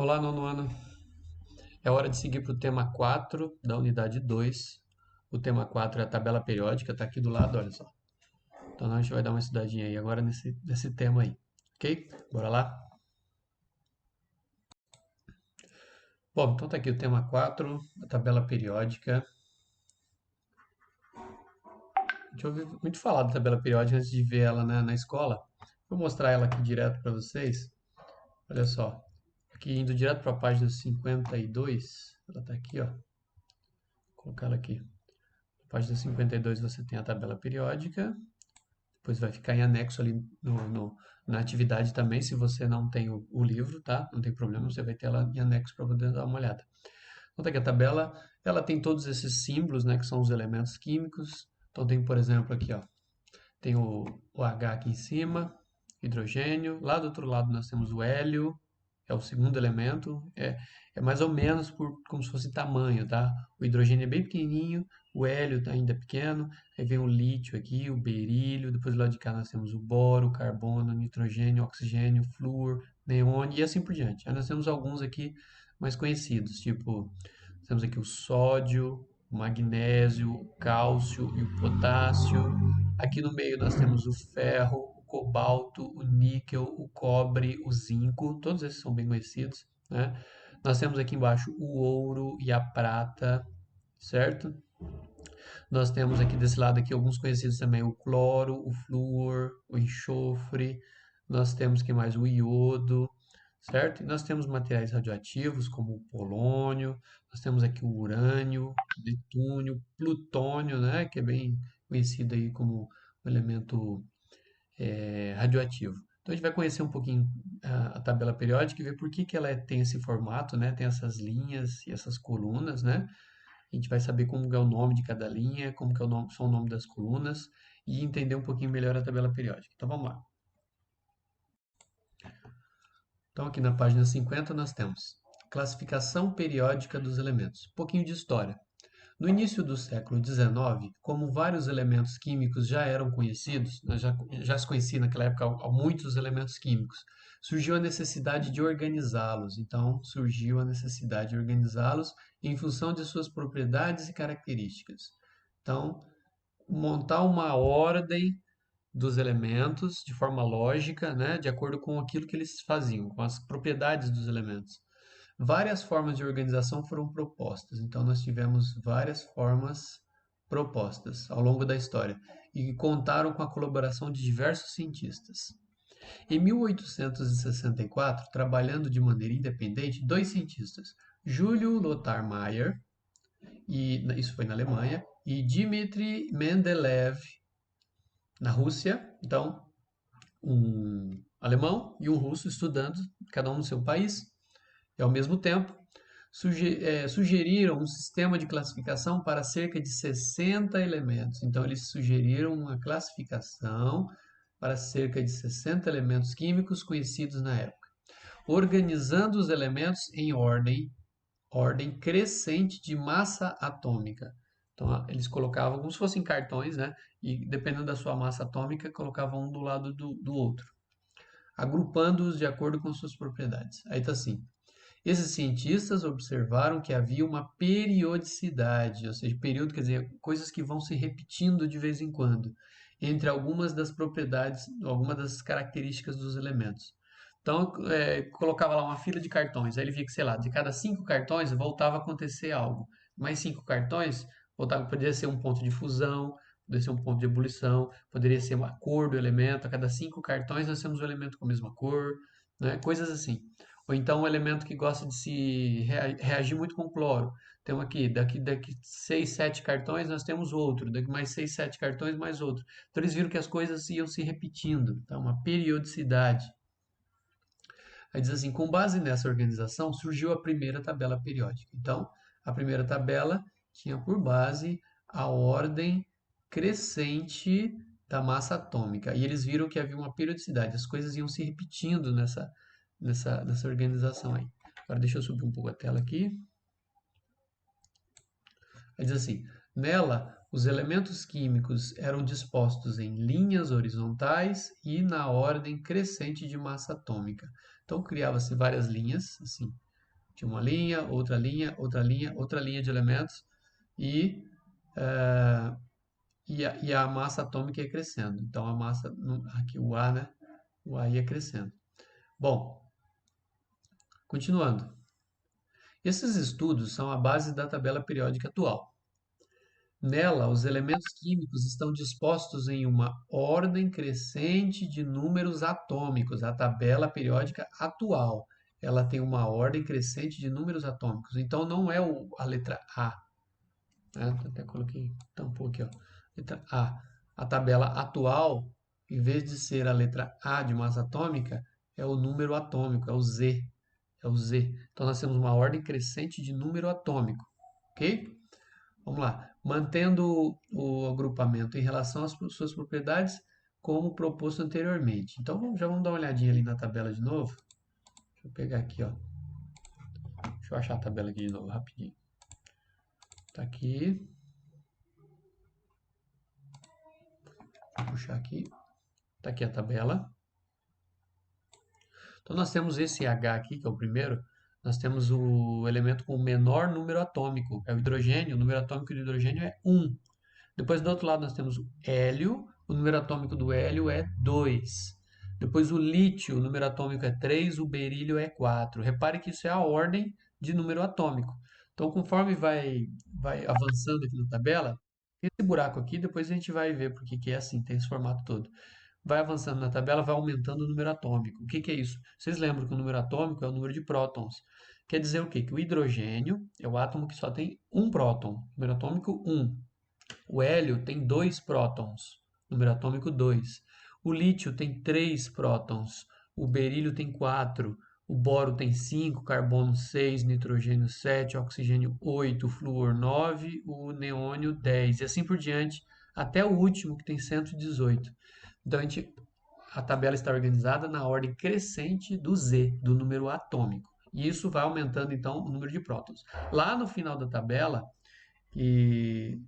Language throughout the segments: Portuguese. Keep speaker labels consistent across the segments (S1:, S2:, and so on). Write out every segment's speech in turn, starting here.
S1: Olá, nono ano. É hora de seguir para o tema 4 da unidade 2. O tema 4 é a tabela periódica, está aqui do lado, olha só. Então a gente vai dar uma estudadinha aí agora nesse tema aí, ok? Bora lá? Bom, então tá aqui o tema 4, a tabela periódica. A gente ouviu muito falar da tabela periódica antes de ver ela na escola. Vou mostrar ela aqui direto para vocês. Olha só, aqui indo direto para a página 52, ela está aqui, ó. Vou colocar ela aqui. Na página 52 você tem a tabela periódica. Depois vai ficar em anexo ali na atividade também, se você não tem o livro, tá? Não tem problema, você vai ter ela em anexo para poder dar uma olhada. Então tá aqui a tabela, ela tem todos esses símbolos, né, que são os elementos químicos. Então tem, por exemplo, aqui, ó, tem o H aqui em cima, hidrogênio. Lá do outro lado nós temos o hélio, é o segundo elemento. É mais ou menos como se fosse tamanho, tá? O hidrogênio é bem pequenininho, o hélio tá ainda pequeno. Aí vem o lítio aqui, o berílio. Depois do lado de cá nós temos o boro, o carbono, o nitrogênio, o oxigênio, o flúor, neon e assim por diante. Aí nós temos alguns aqui mais conhecidos, tipo, temos aqui o sódio, o magnésio, o cálcio e o potássio. Aqui no meio nós temos o ferro, o cobalto, o níquel, o cobre, o zinco, todos esses são bem conhecidos, né? Nós temos aqui embaixo o ouro e a prata, certo? Nós temos aqui desse lado aqui alguns conhecidos também, o cloro, o flúor, o enxofre, nós temos que mais o iodo, certo? E nós temos materiais radioativos como o polônio, nós temos aqui o urânio, o netúnio, plutônio, né, que é bem conhecido aí como um elemento radioativo. Então a gente vai conhecer um pouquinho a tabela periódica e ver por que, que ela tem esse formato, né? Tem essas linhas e essas colunas, né? A gente vai saber como é o nome de cada linha, como que é são o nome das colunas e entender um pouquinho melhor a tabela periódica. Então vamos lá. Então aqui na página 50 nós temos classificação periódica dos elementos. Um pouquinho de história. No início do século XIX, como vários elementos químicos já eram conhecidos, já se conhecia naquela época muitos elementos químicos, surgiu a necessidade de organizá-los. Então, surgiu a necessidade de organizá-los em função de suas propriedades e características. Então, montar uma ordem dos elementos de forma lógica, né, de acordo com aquilo que eles faziam, com as propriedades dos elementos. Várias formas de organização foram propostas, então nós tivemos várias formas propostas ao longo da história e contaram com a colaboração de diversos cientistas. Em 1864, trabalhando de maneira independente, dois cientistas, Júlio Lothar Meyer, e isso foi na Alemanha, e Dmitri Mendeleev, na Rússia, então um alemão e um russo estudando, cada um no seu país, e ao mesmo tempo sugeriram um sistema de classificação para cerca de 60 elementos. Então, eles sugeriram uma classificação para cerca de 60 elementos químicos conhecidos na época, organizando os elementos em ordem crescente de massa atômica. Então, eles colocavam como se fossem cartões, né? E dependendo da sua massa atômica, colocavam um do lado do outro, agrupando-os de acordo com suas propriedades. Aí está assim: esses cientistas observaram que havia uma periodicidade, ou seja, período quer dizer coisas que vão se repetindo de vez em quando, entre algumas das propriedades, algumas das características dos elementos. Então, colocava lá uma fila de cartões, aí ele via que, sei lá, de cada 5 cartões voltava a acontecer algo. Mais 5 cartões, voltava, poderia ser um ponto de fusão, poderia ser um ponto de ebulição, poderia ser uma cor do elemento. A cada 5 cartões nós temos um elemento com a mesma cor, né? Coisas assim. Ou então um elemento que gosta de se reagir muito com cloro. Então aqui, daqui 6, 7 cartões nós temos outro, daqui mais 6, 7 cartões mais outro. Então eles viram que as coisas iam se repetindo, então uma periodicidade. Aí diz assim: com base nessa organização surgiu a primeira tabela periódica. Então, a primeira tabela tinha por base a ordem crescente da massa atômica. E eles viram que havia uma periodicidade, as coisas iam se repetindo nessa organização aí. Agora deixa eu subir um pouco a tela aqui. Aí diz assim: nela, os elementos químicos eram dispostos em linhas horizontais e na ordem crescente de massa atômica. Então criava-se várias linhas, assim, Tinha uma linha, outra linha, outra linha, outra linha de elementos e, e a massa atômica ia crescendo. Então a massa, aqui o A, né? O A ia crescendo. Bom, continuando. Esses estudos são a base da tabela periódica atual. Nela, os elementos químicos estão dispostos em uma ordem crescente de números atômicos. A tabela periódica atual, ela tem uma ordem crescente de números atômicos. Então, não é a letra A. Né? Até coloquei, tampou aqui, ó. Letra A. A tabela atual, em vez de ser a letra A de massa atômica, é o número atômico, é o Z. É o Z. Então, nós temos uma ordem crescente de número atômico. Ok? Vamos lá. Mantendo o agrupamento em relação às suas propriedades, como proposto anteriormente. Então, já vamos dar uma olhadinha ali na tabela de novo. Deixa eu pegar aqui, ó. Deixa eu achar a tabela aqui de novo, rapidinho. Tá aqui. Vou puxar aqui. Tá aqui a tabela. Então, nós temos esse H aqui, que é o primeiro. Nós temos o elemento com o menor número atômico, é o hidrogênio. O número atômico do hidrogênio é 1. Depois, do outro lado, nós temos o hélio. O número atômico do hélio é 2. Depois, o lítio, o número atômico é 3. O berílio é 4. Repare que isso é a ordem de número atômico. Então, conforme vai avançando aqui na tabela, esse buraco aqui, depois a gente vai ver porque que é assim, tem esse formato todo. Vai avançando na tabela, vai aumentando o número atômico. O que que é isso? Vocês lembram que o número atômico é o número de prótons. Quer dizer o quê? Que o hidrogênio é o átomo que só tem um próton. Número atômico 1. O hélio tem 2 prótons, número atômico 2. O lítio tem 3 prótons. O berílio tem 4. O boro tem 5, carbono 6, nitrogênio 7, oxigênio 8, flúor 9, o neônio 10. E assim por diante, até o último, que tem 118. Então, a tabela está organizada na ordem crescente do Z, do número atômico. E isso vai aumentando, então, o número de prótons. Lá no final da tabela, e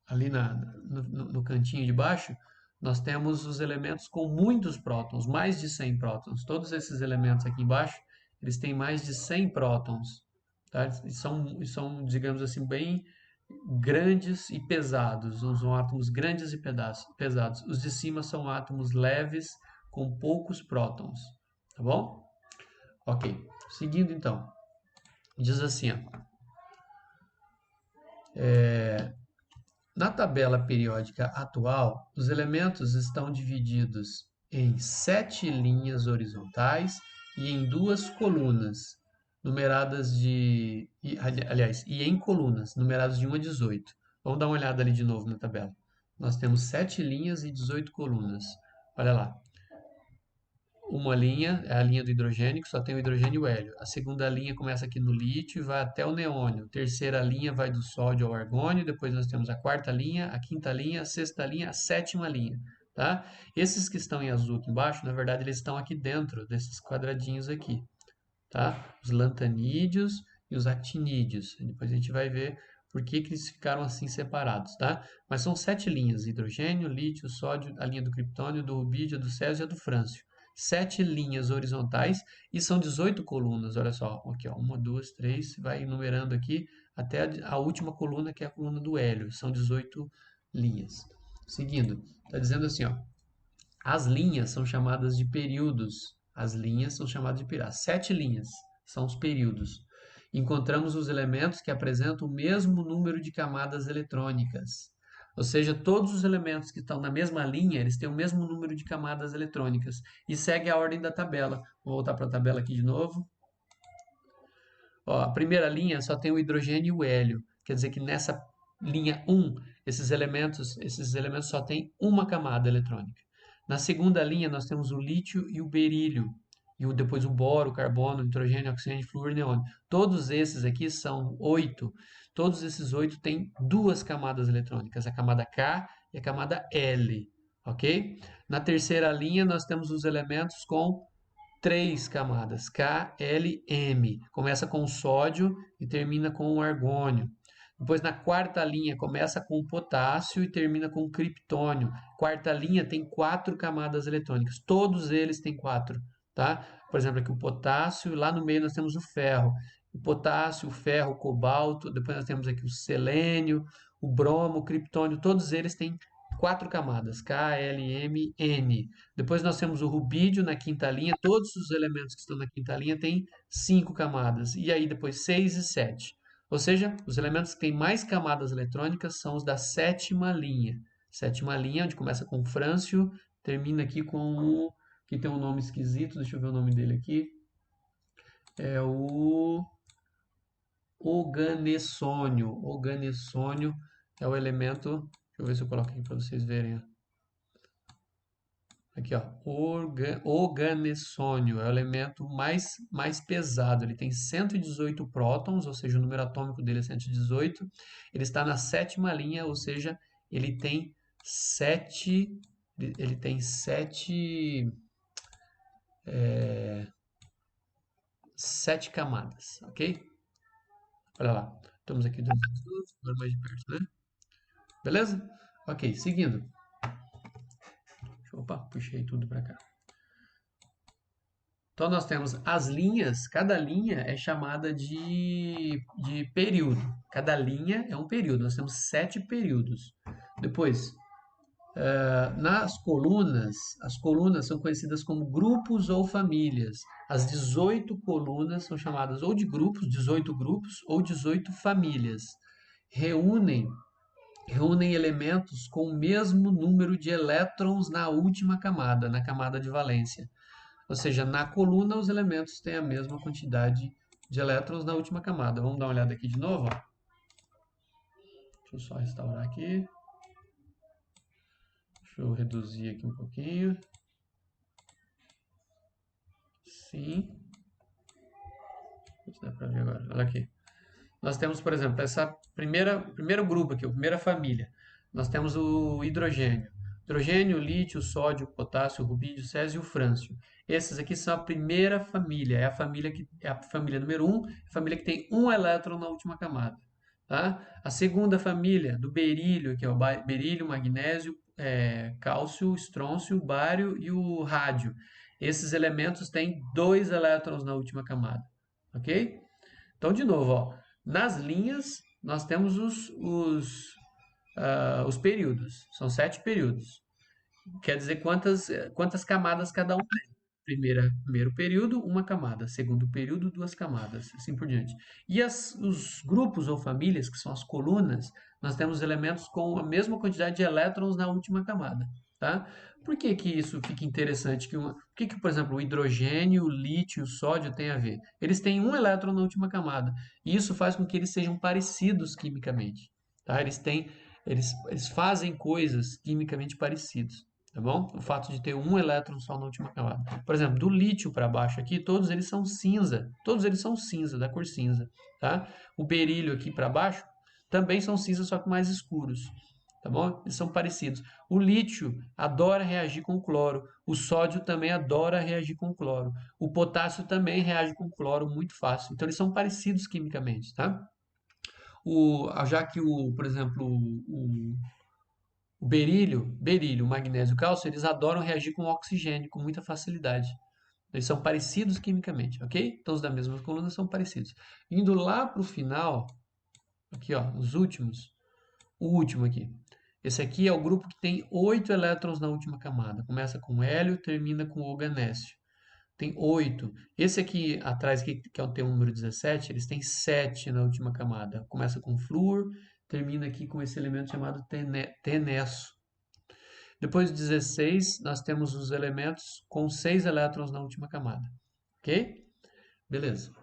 S1: ali no cantinho de baixo, nós temos os elementos com muitos prótons, mais de 100 prótons. Todos esses elementos aqui embaixo, eles têm mais de 100 prótons. Tá? E são, digamos assim, bem grandes e pesados. São átomos grandes e pesados. Os de cima são átomos leves com poucos prótons. Tá bom? Ok. Seguindo então. Diz assim, ó. Na tabela periódica atual, os elementos estão divididos em 7 linhas horizontais e em 2 colunas, numeradas de. Aliás, e em colunas, numeradas de 1 a 18. Vamos dar uma olhada ali de novo na tabela. Nós temos 7 linhas e 18 colunas. Olha lá. Uma linha é a linha do hidrogênio, que só tem o hidrogênio e o hélio. A segunda linha começa aqui no lítio e vai até o neônio. A terceira linha vai do sódio ao argônio. Depois nós temos a quarta linha, a quinta linha, a sexta linha, a sétima linha. Tá? Esses que estão em azul aqui embaixo, na verdade, eles estão aqui dentro desses quadradinhos aqui. Tá? Os lantanídeos e os actinídeos. Depois a gente vai ver por que eles ficaram assim separados. Tá? Mas são 7 linhas: hidrogênio, lítio, sódio, a linha do criptônio, do rubídio, do césio e a do frâncio. 7 linhas horizontais e são 18 colunas. Olha só, aqui ó, 1, 2, 3, vai enumerando aqui até a última coluna, que é a coluna do hélio. São 18 linhas. Seguindo, está dizendo assim, ó, as linhas são chamadas de períodos. As linhas são chamadas de períodos. As 7 linhas são os períodos. Encontramos os elementos que apresentam o mesmo número de camadas eletrônicas. Ou seja, todos os elementos que estão na mesma linha, eles têm o mesmo número de camadas eletrônicas. E segue a ordem da tabela. Vou voltar para a tabela aqui de novo. Ó, a primeira linha só tem o hidrogênio e o hélio. Quer dizer que nessa linha 1, esses elementos só têm uma camada eletrônica. Na segunda linha, nós temos o lítio e o berílio. E depois o boro, o carbono, o nitrogênio, o oxigênio, flúor e neônio. Todos esses aqui são 8. Todos esses 8 têm duas camadas eletrônicas, a camada K e a camada L. Ok? Na terceira linha, nós temos os elementos com 3 camadas, K, L, M. Começa com o sódio e termina com o argônio. Depois, na quarta linha, começa com o potássio e termina com o criptônio. Quarta linha tem 4 camadas eletrônicas. Todos eles têm 4, tá? Por exemplo, aqui o potássio, lá no meio nós temos o ferro. o potássio, o ferro, o cobalto, depois nós temos aqui o selênio, o bromo, o criptônio, todos eles têm 4 camadas, K, L, M, N. Depois nós temos o rubídio na quinta linha, todos os elementos que estão na quinta linha têm 5 camadas, e aí depois 6 e 7. Ou seja, os elementos que têm mais camadas eletrônicas são os da sétima linha. Sétima linha, onde começa com frâncio, termina aqui com o que tem um nome esquisito, deixa eu ver o nome dele aqui. É o oganessônio. Oganessônio é o elemento. Deixa eu ver se eu coloco aqui para vocês verem. Aqui, ó. Oganessônio é o elemento mais pesado. Ele tem 118 prótons, ou seja, o número atômico dele é 118. Ele está na sétima linha, ou seja, ele tem 7. Ele tem 7 camadas, ok? Olha lá. Estamos aqui do agora mais de perto, né? Beleza? Ok, seguindo. Opa, puxei tudo para cá. Então, nós temos as linhas, cada linha é chamada de período. Cada linha é um período, nós temos 7 períodos. Depois, nas colunas, as colunas são conhecidas como grupos ou famílias. As 18 colunas são chamadas ou de grupos, 18 grupos, ou 18 famílias. Reúnem elementos com o mesmo número de elétrons na última camada, na camada de valência. Ou seja, na coluna os elementos têm a mesma quantidade de elétrons na última camada. Vamos dar uma olhada aqui de novo. Ó. Deixa eu só restaurar aqui. Deixa eu reduzir aqui um pouquinho. Sim. Dá para ver agora. Olha aqui. Nós temos, por exemplo, essa primeiro grupo aqui, a primeira família. Nós temos o hidrogênio. Hidrogênio, lítio, sódio, potássio, rubídio, césio e o frâncio. Esses aqui são a primeira família. É a família número 1, a família que tem um elétron na última camada. Tá? A segunda família do berílio, que é o berílio, magnésio, cálcio, estrôncio, bário e o rádio. Esses elementos têm 2 elétrons na última camada. Ok? Então, de novo, ó, nas linhas nós temos os períodos. São 7 períodos. Quer dizer quantas camadas cada um tem. Primeiro período, uma camada. Segundo período, 2 camadas. Assim por diante. E os grupos ou famílias, que são as colunas, nós temos elementos com a mesma quantidade de elétrons na última camada. Tá? Por que que isso fica interessante? Por que, por exemplo, o hidrogênio, o lítio e o sódio têm a ver? Eles têm um elétron na última camada. E isso faz com que eles sejam parecidos quimicamente. Tá? Eles fazem coisas quimicamente parecidas. Tá bom? O fato de ter um elétron só na última camada. Por exemplo, do lítio para baixo aqui, todos eles são cinza. Todos eles são cinza, da cor cinza. Tá? O berílio aqui para baixo também são cinza, só que mais escuros. Tá bom? Eles são parecidos. O lítio adora reagir com cloro. O sódio também adora reagir com cloro. O potássio também reage com cloro muito fácil. Então, eles são parecidos quimicamente, tá? Já que, por exemplo, o berílio, o magnésio e o cálcio, eles adoram reagir com oxigênio com muita facilidade. Eles são parecidos quimicamente, ok? Então, os da mesma coluna são parecidos. Indo lá para o final, aqui, ó, os últimos. O último aqui. Esse aqui é o grupo que tem 8 elétrons na última camada. Começa com hélio, termina com oganécio. Tem 8. Esse aqui atrás, que tem o número 17, eles têm 7 na última camada. Começa com flúor, termina aqui com esse elemento chamado tenesso. Depois do 16, nós temos os elementos com 6 elétrons na última camada. Ok? Beleza.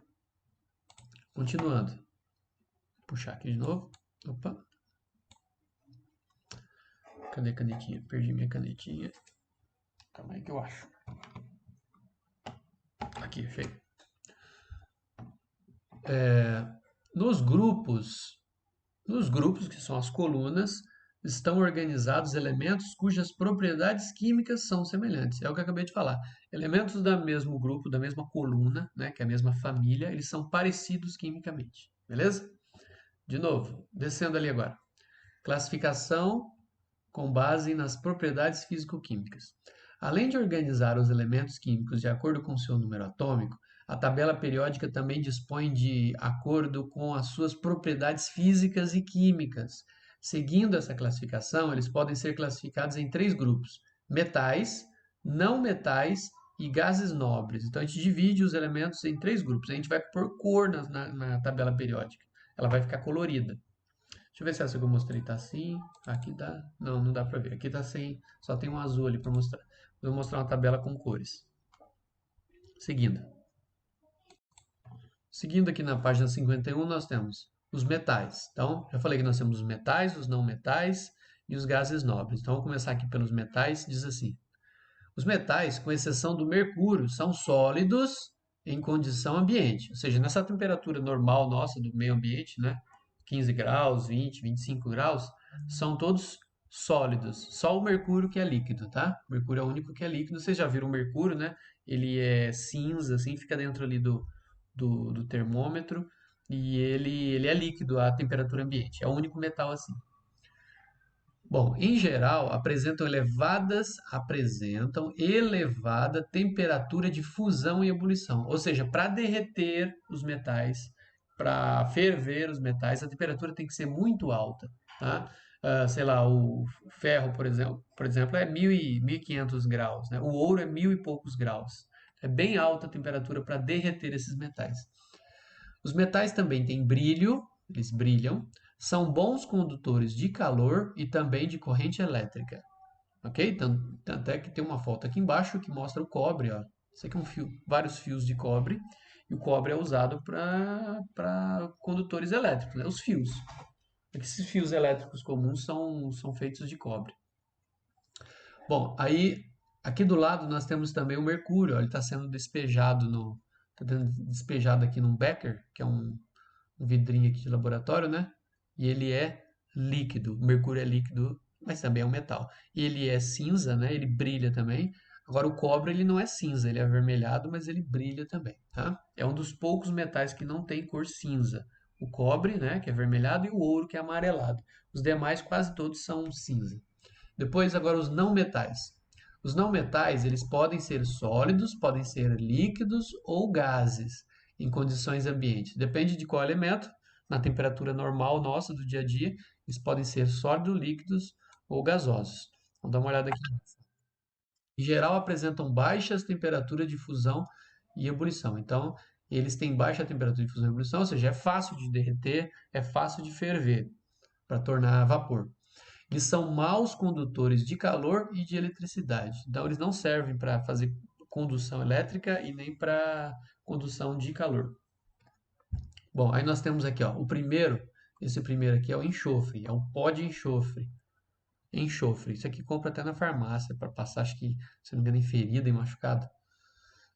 S1: Continuando. Vou puxar aqui de novo. Opa. Cadê a canetinha? Perdi minha canetinha. Calma aí que eu acho. Aqui, achei. Nos grupos, que são as colunas, estão organizados elementos cujas propriedades químicas são semelhantes. É o que eu acabei de falar. Elementos do mesmo grupo, da mesma coluna, né, que é a mesma família, eles são parecidos quimicamente. Beleza? De novo, descendo ali agora. Classificação com base nas propriedades físico-químicas. Além de organizar os elementos químicos de acordo com seu número atômico, A tabela periódica também dispõe de acordo com as suas propriedades físicas e químicas. Seguindo essa classificação, eles podem ser classificados em 3 grupos: metais, não metais e gases nobres. Então, a gente divide os elementos em 3 grupos. A gente vai pôr cor na tabela periódica. Ela vai ficar colorida. Deixa eu ver se essa que eu mostrei está assim. Aqui dá. Não, não dá para ver. Aqui está sem. Só tem um azul ali para mostrar. Vou mostrar uma tabela com cores. Seguindo. Seguindo aqui na página 51, nós temos os metais. Então, já falei que nós temos os metais, os não metais e os gases nobres. Então, vamos começar aqui pelos metais. Diz assim: os metais, com exceção do mercúrio, são sólidos em condição ambiente. Ou seja, nessa temperatura normal nossa do meio ambiente, né? 15 graus, 20, 25 graus, são todos sólidos. Só o mercúrio que é líquido, tá? O mercúrio é o único que é líquido. Vocês já viram o mercúrio, né? Ele é cinza, assim, fica dentro ali do termômetro e ele é líquido à temperatura ambiente. É o único metal assim. Bom, em geral, apresentam elevada temperatura de fusão e ebulição. Ou seja, para derreter os metais, para ferver os metais, a temperatura tem que ser muito alta, tá? Sei lá, o ferro, por exemplo, é 1.500 graus, né? O ouro é 1.000 e poucos graus. É bem alta a temperatura para derreter esses metais. Os metais também têm brilho, eles brilham, são bons condutores de calor e também de corrente elétrica. Ok? Tanto é que tem uma foto aqui embaixo que mostra o cobre. Ó. Isso aqui é um fio, vários fios de cobre. E o cobre é usado para condutores elétricos, né? Os fios. Esses fios elétricos comuns são feitos de cobre. Bom, aí aqui do lado nós temos também o mercúrio. Ó, ele está sendo despejado aqui num becker, que é um vidrinho aqui de laboratório, né? E ele é líquido. O mercúrio é líquido, mas também é um metal. E ele é cinza, né? Ele brilha também. Agora o cobre ele não é cinza, ele é avermelhado, mas ele brilha também, tá? É um dos poucos metais que não tem cor cinza. O cobre, né, que é avermelhado, e o ouro, que é amarelado. Os demais quase todos são cinza. Depois agora os não metais. Os não metais, eles podem ser sólidos, podem ser líquidos ou gases em condições ambientes. Depende de qual elemento, na temperatura normal nossa do dia a dia, eles podem ser sólidos, líquidos ou gasosos. Vamos dar uma olhada aqui. Em geral, apresentam baixas temperaturas de fusão e ebulição. Então, eles têm baixa temperatura de fusão e ebulição, ou seja, é fácil de derreter, é fácil de ferver para tornar vapor. Eles são maus condutores de calor e de eletricidade. Então, eles não servem para fazer condução elétrica e nem para condução de calor. Bom, aí nós temos aqui, ó, esse primeiro aqui é o enxofre, é um pó de enxofre. Enxofre, isso aqui compra até na farmácia para passar, acho que, se não me engano, em ferida e machucado.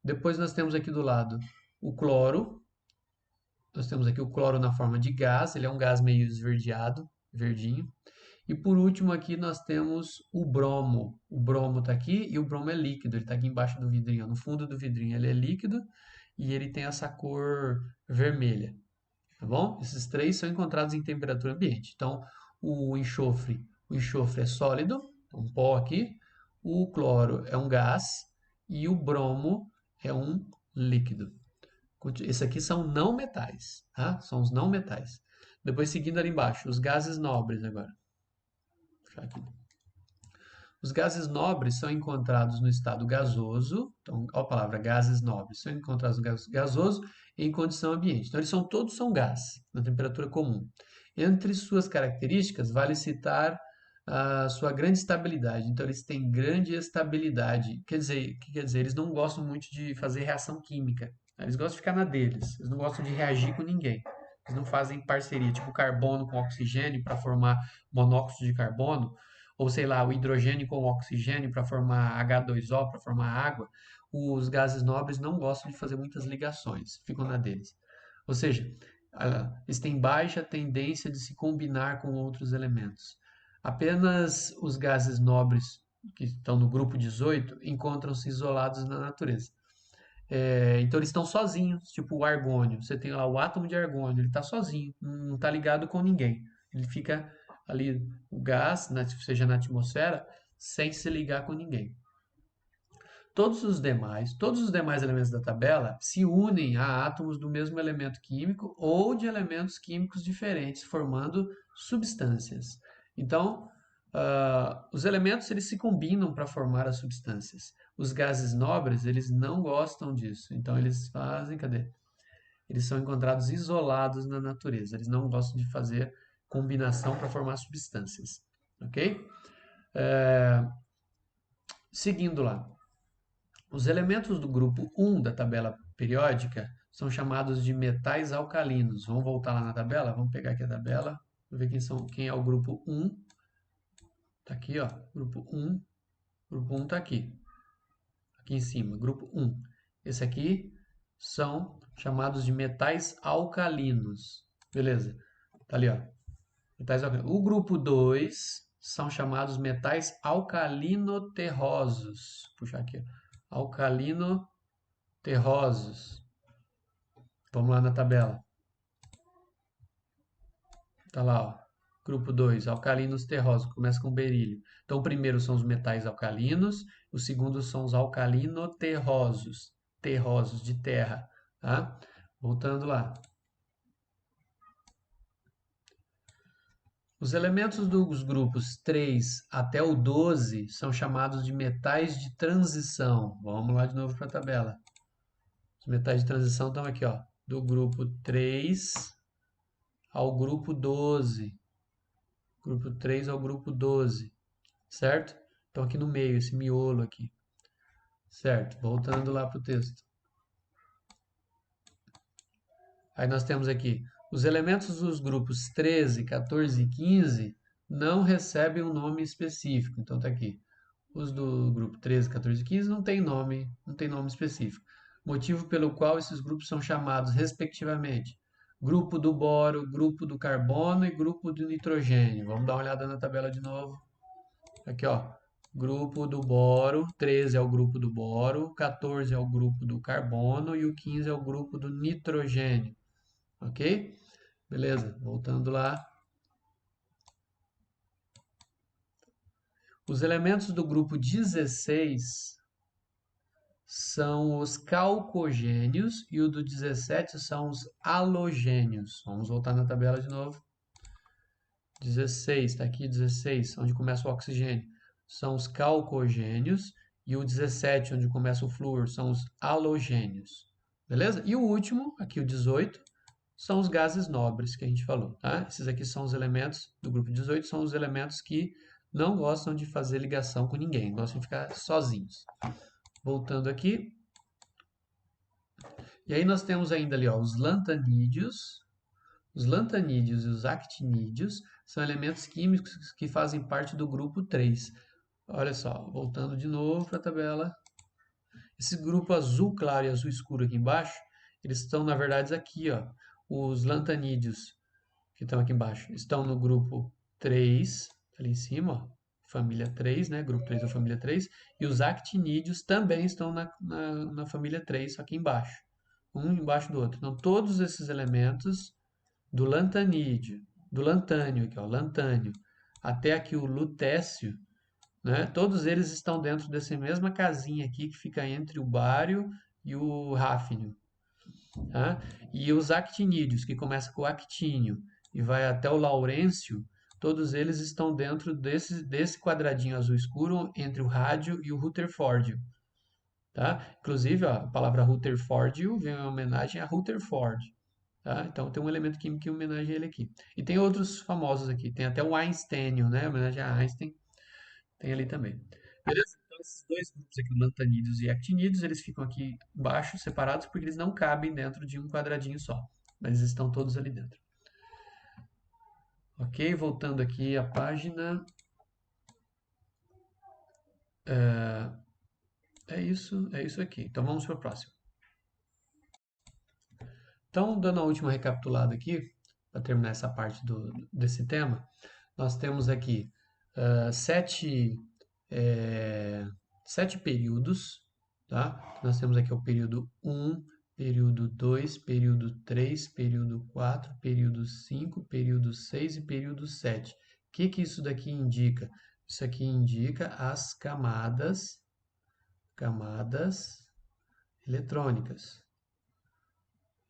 S1: Depois nós temos aqui do lado o cloro. Nós temos aqui o cloro na forma de gás, ele é um gás meio esverdeado, verdinho. E por último aqui nós temos o bromo. O bromo está aqui e o bromo é líquido, ele está aqui embaixo do vidrinho. No fundo do vidrinho ele é líquido e ele tem essa cor vermelha. Tá bom? Esses três são encontrados em temperatura ambiente. Então, o enxofre é sólido, um pó aqui. O cloro é um gás e o bromo é um líquido. Esses aqui são não metais, tá? São os não metais. Depois, seguindo ali embaixo, os gases nobres agora. Aqui. Os gases nobres são encontrados no estado gasoso, então a palavra gases nobres são encontrados no gasoso em condição ambiente. Então eles todos são gás, na temperatura comum. Entre suas características, vale citar a sua grande estabilidade. Então eles têm grande estabilidade. O que quer dizer? Eles não gostam muito de fazer reação química. Eles gostam de ficar na deles. Eles não gostam de reagir com ninguém. Eles não fazem parceria, tipo carbono com oxigênio para formar monóxido de carbono, ou sei lá, o hidrogênio com o oxigênio para formar H2O, para formar água. Os gases nobres não gostam de fazer muitas ligações, ficam na deles. Ou seja, eles têm baixa tendência de se combinar com outros elementos. Apenas os gases nobres, que estão no grupo 18, encontram-se isolados na natureza. Então eles estão sozinhos, tipo o argônio. Você tem lá o átomo de argônio, ele está sozinho, não está ligado com ninguém. Ele fica ali, o gás, seja na atmosfera, sem se ligar com ninguém. todos os demais elementos da tabela se unem a átomos do mesmo elemento químico ou de elementos químicos diferentes, formando substâncias. Então, os elementos eles se combinam para formar as substâncias. Os gases nobres, eles não gostam disso. Então, eles fazem, cadê? Eles são encontrados isolados na natureza. Eles não gostam de fazer combinação para formar substâncias. Ok? Seguindo lá. Os elementos do grupo 1 da tabela periódica são chamados de metais alcalinos. Vamos voltar lá na tabela? Vamos pegar aqui a tabela. Vamos ver quem é o grupo 1. Está aqui, ó. Grupo 1. Grupo 1 está aqui. Aqui em cima, grupo 1. Esse aqui são chamados de metais alcalinos. Beleza. Tá ali, ó. Metais alcalinos. O grupo 2 são chamados metais alcalinoterrosos. Vou puxar aqui, ó. Alcalinoterrosos. Vamos lá na tabela. Tá lá, ó. Grupo 2, alcalinos terrosos, começa com berílio. Então, o primeiro são os metais alcalinos, o segundo são os alcalinoterrosos, terrosos de terra, tá? Voltando lá. Os elementos dos grupos 3 até o 12 são chamados de metais de transição. Vamos lá de novo para a tabela. Os metais de transição estão aqui, ó, do grupo 3 ao grupo 12. Grupo 3 ao grupo 12, certo? Então aqui no meio, esse miolo aqui. Certo, voltando lá para o texto. Aí nós temos aqui, os elementos dos grupos 13, 14 e 15 não recebem um nome específico. Então tá aqui. Os do grupo 13, 14 e 15 não tem nome específico. Motivo pelo qual esses grupos são chamados, respectivamente, grupo do boro, grupo do carbono e grupo do nitrogênio. Vamos dar uma olhada na tabela de novo. Aqui, ó. Grupo do boro, 13 é o grupo do boro, 14 é o grupo do carbono e o 15 é o grupo do nitrogênio. Ok? Beleza, voltando lá. Os elementos do grupo 16 são os calcogênios e o do 17 são os halogênios. Vamos voltar na tabela de novo. 16, está aqui 16, onde começa o oxigênio, são os calcogênios, e o 17, onde começa o flúor, são os halogênios. Beleza? E o último, aqui o 18, são os gases nobres que a gente falou. Tá? Esses aqui são os elementos do grupo 18, são os elementos que não gostam de fazer ligação com ninguém, gostam de ficar sozinhos. Voltando aqui. E aí nós temos ainda ali, ó, os lantanídeos. Os lantanídeos e os actinídeos são elementos químicos que fazem parte do grupo 3. Olha só, voltando de novo para a tabela. Esse grupo azul claro e azul escuro aqui embaixo, eles estão, na verdade, aqui, ó. Os lantanídeos, que estão aqui embaixo, estão no grupo 3, ali em cima, ó. Família 3, né? Grupo 3 da família 3. E os actinídeos também estão na família 3, só aqui embaixo. Um embaixo do outro. Então, todos esses elementos do lantanídeo, do lantânio, aqui, ó, lantânio, até aqui o lutécio, né? Todos eles estão dentro dessa mesma casinha aqui que fica entre o bário e o ráfnio. Tá? E os actinídeos, que começa com o actínio e vai até o laurêncio, todos eles estão dentro desse quadradinho azul escuro entre o rádio e o rutherfórdio. Tá? Inclusive, ó, a palavra rutherfórdio vem em homenagem a Rutherford. Tá? Então tem um elemento químico em homenagem a ele aqui. E tem outros famosos aqui. Tem até o Einsteinio, né? Em homenagem a Einstein. Tem ali também. Beleza? Então esses dois grupos aqui, lantanídeos e actinídeos, eles ficam aqui embaixo, separados, porque eles não cabem dentro de um quadradinho só. Mas eles estão todos ali dentro. Ok? Voltando aqui à página. É isso aqui. Então vamos para o próximo. Então, dando a última recapitulada aqui, para terminar essa parte desse tema, nós temos aqui sete períodos, tá? Nós temos aqui o período 1, período 2, período 3, período 4, período 5, período 6 e período 7. O que isso daqui indica? Isso aqui indica as camadas camadas eletrônicas.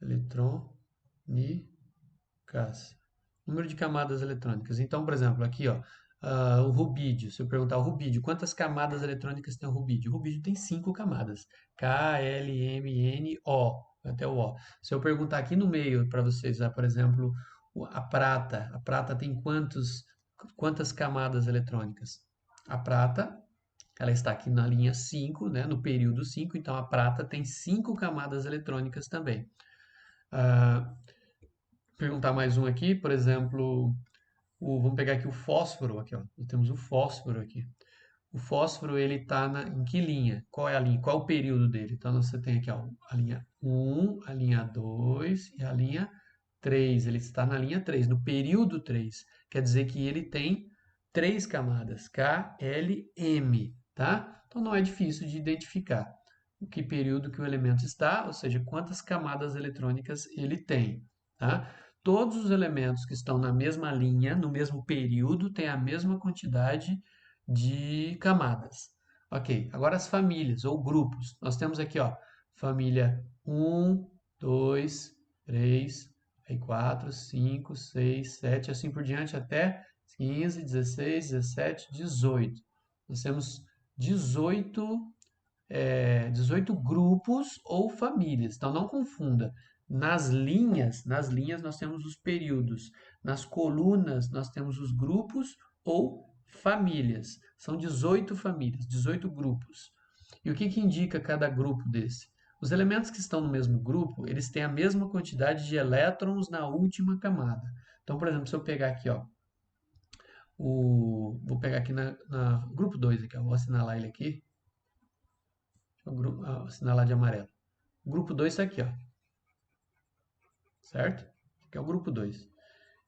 S1: Eletrônicas. Número de camadas eletrônicas. Então, por exemplo, aqui, ó, o rubídio. Se eu perguntar o rubídio, quantas camadas eletrônicas tem o rubídio? O rubídio tem 5 camadas. K, L, M, N, O. Até o O. Se eu perguntar aqui no meio para vocês, por exemplo, a prata. A prata tem quantas camadas eletrônicas? A prata, ela está aqui na linha 5, né, no período 5, então a prata tem 5 camadas eletrônicas também. Perguntar mais um aqui, por exemplo, vamos pegar aqui o fósforo, aqui, ó. Nós temos o fósforo aqui. O fósforo, ele está em que linha? Qual é a linha? Qual é o período dele? Então, você tem aqui, ó, a linha 1, a linha 2 e a linha 3. Ele está na linha 3, no período 3. Quer dizer que ele tem 3 camadas, K, L, M, tá? Então, não é difícil de identificar o que período que o elemento está, ou seja, quantas camadas eletrônicas ele tem, tá? Todos os elementos que estão na mesma linha, no mesmo período, têm a mesma quantidade de camadas. Ok, agora as famílias ou grupos. Nós temos aqui, ó, família 1, 2, 3, aí 4, 5, 6, 7, assim por diante, até 15, 16, 17, 18. Nós temos 18 grupos ou famílias. Então não confunda. Nas linhas nós temos os períodos. Nas colunas nós temos os grupos ou famílias. São 18 famílias, 18 grupos. E o que indica cada grupo desse? Os elementos que estão no mesmo grupo, eles têm a mesma quantidade de elétrons na última camada. Então, por exemplo, se eu pegar aqui, ó, vou pegar aqui na grupo 2 aqui, ó, vou assinalar ele aqui. Assinalar de amarelo. O grupo 2 está aqui, ó. Certo? Aqui é o grupo 2.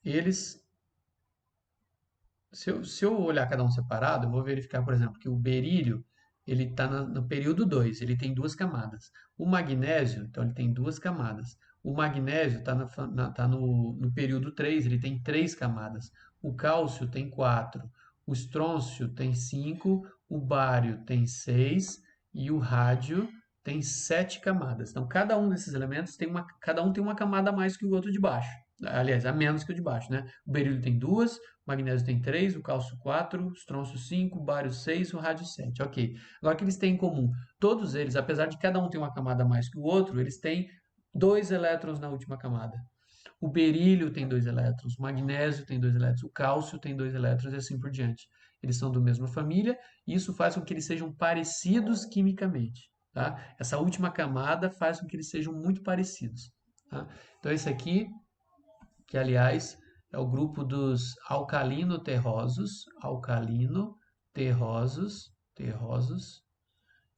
S1: Eles, se eu olhar cada um separado, eu vou verificar, por exemplo, que o berílio, ele está no período 2, ele tem 2 camadas. O magnésio, então, ele tem 2 camadas. O magnésio está no período 3, ele tem 3 camadas. O cálcio tem 4. O estrôncio tem 5. O bário tem 6. E o rádio tem 7 camadas. Então, cada um desses elementos cada um tem uma camada a mais que o outro de baixo. Aliás, a menos que o de baixo, né? O berílio tem 2, o magnésio tem 3, o cálcio 4, o estrôncio 5, o bário 6, o rádio 7. Ok. Agora, o que eles têm em comum? Todos eles, apesar de cada um ter uma camada a mais que o outro, eles têm 2 elétrons na última camada. O berílio tem 2 elétrons, o magnésio tem 2 elétrons, o cálcio tem 2 elétrons e assim por diante. Eles são da mesma família e isso faz com que eles sejam parecidos quimicamente. Tá? Essa última camada faz com que eles sejam muito parecidos. Tá? Então, esse aqui, que aliás é o grupo dos alcalino-terrosos,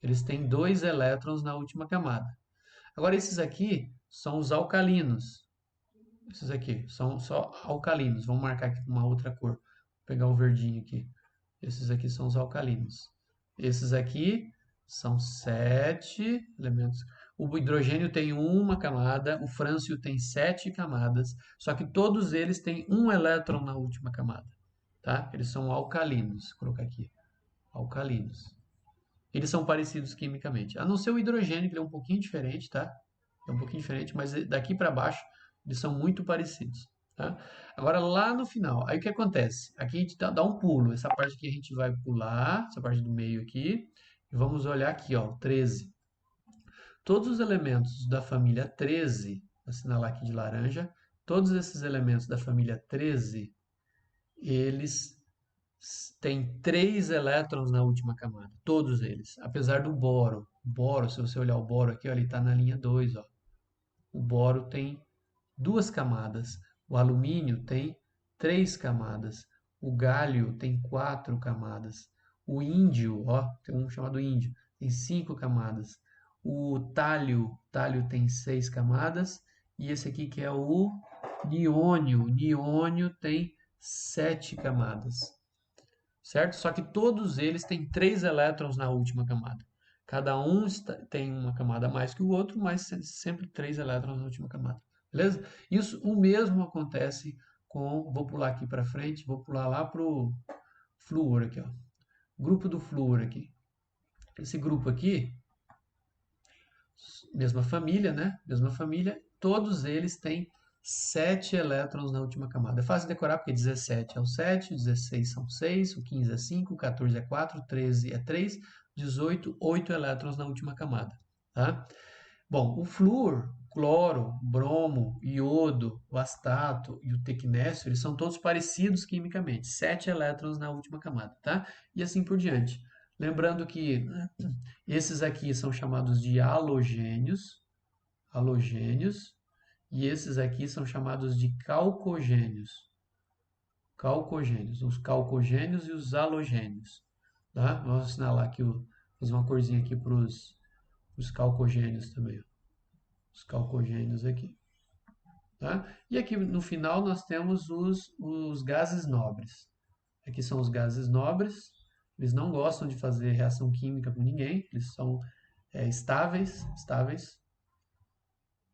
S1: eles têm 2 elétrons na última camada. Agora, esses aqui são os alcalinos. Esses aqui são só alcalinos. Vamos marcar aqui com uma outra cor. Vou pegar o verdinho aqui. Esses aqui são os alcalinos. Esses aqui são 7 elementos. O hidrogênio tem uma camada, o frâncio tem 7 camadas, só que todos eles têm um elétron na última camada. Tá? Eles são alcalinos. Vou colocar aqui. Alcalinos. Eles são parecidos quimicamente. A não ser o hidrogênio, que ele é um pouquinho diferente, tá? É um pouquinho diferente, mas daqui para baixo eles são muito parecidos. Tá? Agora, lá no final, aí o que acontece? Aqui a gente dá um pulo. Essa parte aqui a gente vai pular, essa parte do meio aqui. E vamos olhar aqui, ó, 13. Todos os elementos da família 13, vou assinalar aqui de laranja, todos esses elementos da família 13, eles têm 3 elétrons na última camada. Todos eles. Apesar do boro. Boro, se você olhar o boro aqui, ó, ele está na linha 2. Ó. O boro tem 2 camadas. O alumínio tem 3 camadas. O galho tem 4 camadas. O índio, ó, tem um chamado índio, tem 5 camadas. O talho tem 6 camadas. E esse aqui que é o niônio. O niônio tem 7 camadas. Certo? Só que todos eles têm 3 elétrons na última camada. Cada um tem uma camada a mais que o outro, mas sempre 3 elétrons na última camada. Beleza? Isso, o mesmo acontece com, vou pular aqui para frente, vou pular lá para o flúor aqui, ó. Grupo do flúor aqui. Esse grupo aqui, mesma família, né? Mesma família, todos eles têm 7 elétrons na última camada. É fácil decorar porque 17 é o 7, 16 são 6, o 15 é 5, o 14 é 4, o 13 é 3, 18, 8 elétrons na última camada. Tá? Bom, o flúor, cloro, bromo, iodo, o astato e o tecnécio, eles são todos parecidos quimicamente, 7 elétrons na última camada, tá? E assim por diante. Lembrando que esses aqui são chamados de halogênios, e esses aqui são chamados de calcogênios. Calcogênios, os calcogênios e os halogênios, tá? Vamos assinalar aqui, fazer uma corzinha aqui para os calcogênios também, ó. Os calcogênios aqui. Tá? E aqui no final nós temos os gases nobres. Aqui são os gases nobres. Eles não gostam de fazer reação química com ninguém. Eles são estáveis.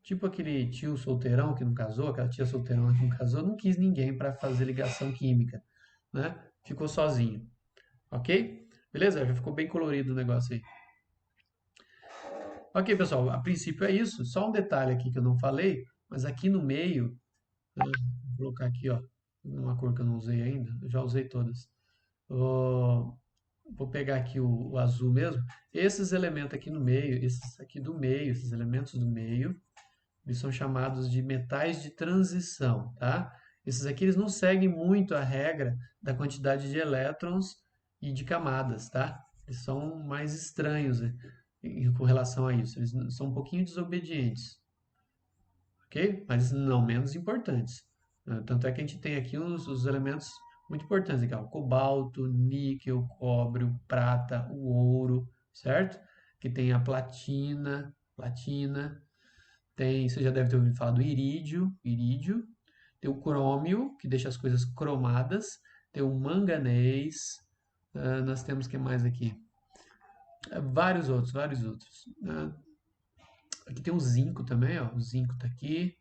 S1: Tipo aquele tio solteirão que não casou, aquela tia solteirão que não casou, não quis ninguém para fazer ligação química. Né? Ficou sozinho. Ok? Beleza? Já ficou bem colorido o negócio aí. Ok, pessoal, a princípio é isso. Só um detalhe aqui que eu não falei, mas aqui no meio, né, vou colocar aqui, ó, uma cor que eu não usei ainda, eu já usei todas. Vou pegar aqui o azul mesmo. Esses elementos aqui no meio, esses aqui do meio, esses elementos do meio, eles são chamados de metais de transição, tá? Esses aqui eles não seguem muito a regra da quantidade de elétrons e de camadas, tá? Eles são mais estranhos, né, com relação a isso. Eles são um pouquinho desobedientes, ok? Mas não menos importantes. Tanto é que a gente tem aqui os elementos muito importantes, aqui, ó, o cobalto, níquel, cobre, o prata, o ouro, certo? Que tem a platina, tem, você já deve ter ouvido falar do irídio, tem o crômio, que deixa as coisas cromadas, tem o manganês, nós temos o que mais aqui? Vários outros. Aqui tem o zinco também, ó, o zinco está aqui,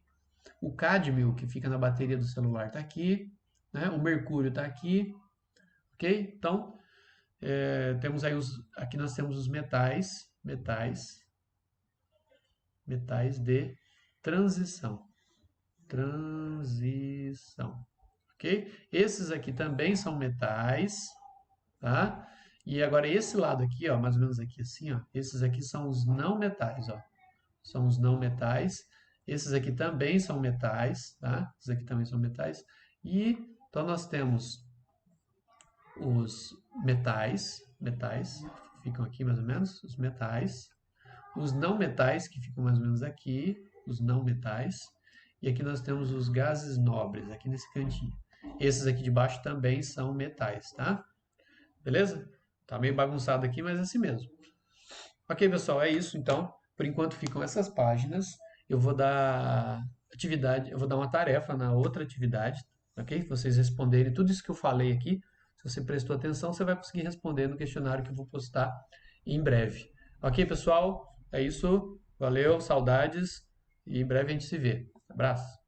S1: o cádmio, que fica na bateria do celular, está aqui, né? O mercúrio está aqui, ok? Então, temos aí aqui nós temos os metais de transição, ok? Esses aqui também são metais, tá? E agora esse lado aqui, ó, mais ou menos aqui assim, ó, esses aqui são os não metais, ó, são os não metais. Esses aqui também são metais, tá? Esses aqui também são metais. E então nós temos os metais, que ficam aqui mais ou menos, os metais. Os não metais, que ficam mais ou menos aqui, os não metais. E aqui nós temos os gases nobres, aqui nesse cantinho. Esses aqui de baixo também são metais, tá? Beleza? Tá meio bagunçado aqui, mas é assim mesmo. Ok, pessoal, é isso então. Por enquanto ficam essas páginas. Eu vou dar atividade, eu vou dar uma tarefa na outra atividade, ok? Vocês responderem tudo isso que eu falei aqui. Se você prestou atenção, você vai conseguir responder no questionário que eu vou postar em breve. Ok, pessoal? É isso. Valeu, saudades e em breve a gente se vê. Abraço.